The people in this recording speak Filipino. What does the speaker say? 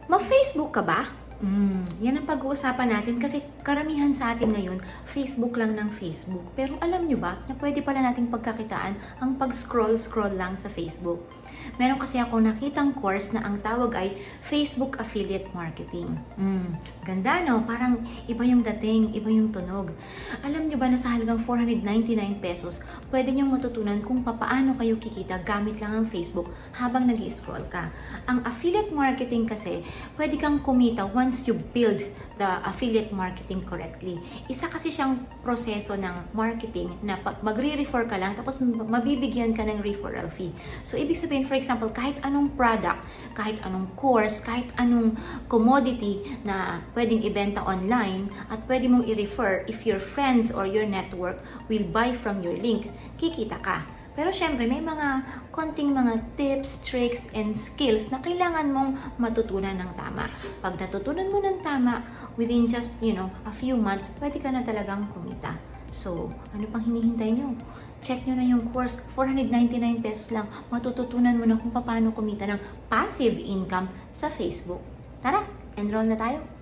Ma-Facebook ka ba? Yan ang pag-uusapan natin kasi karamihan sa atin ngayon, Facebook lang ng Facebook. Pero alam nyo ba na pwede pala nating pagkakitaan ang pag-scroll lang sa Facebook? Meron kasi ako nakitang course na ang tawag ay Facebook Affiliate Marketing. Ganda no? Parang iba yung dating, iba yung tunog. Alam nyo ba na sa halagang 499 pesos, pwede nyong matutunan kung paano kayo kikita gamit lang ang Facebook habang nag-scroll ka. Ang affiliate marketing kasi, pwede kang kumita once you build the affiliate marketing correctly. Isa kasi siyang proseso ng marketing na magre-refer ka lang tapos mabibigyan ka ng referral fee. So, ibig sabihin, for example, kahit anong product, kahit anong course, kahit anong commodity na pwedeng ibenta online at pwede mong i-refer if your friends or your network will buy from your link, kikita ka. Pero syempre, may mga konting mga tips, tricks, and skills na kailangan mong matutunan ng tama. Pag natutunan mo ng tama, within just, a few months, pwede ka na talagang kumita. So, ano pang hinihintay nyo? Check nyo na yung course, 499 pesos lang. Matututunan mo na kung paano kumita ng passive income sa Facebook. Tara, enroll na tayo!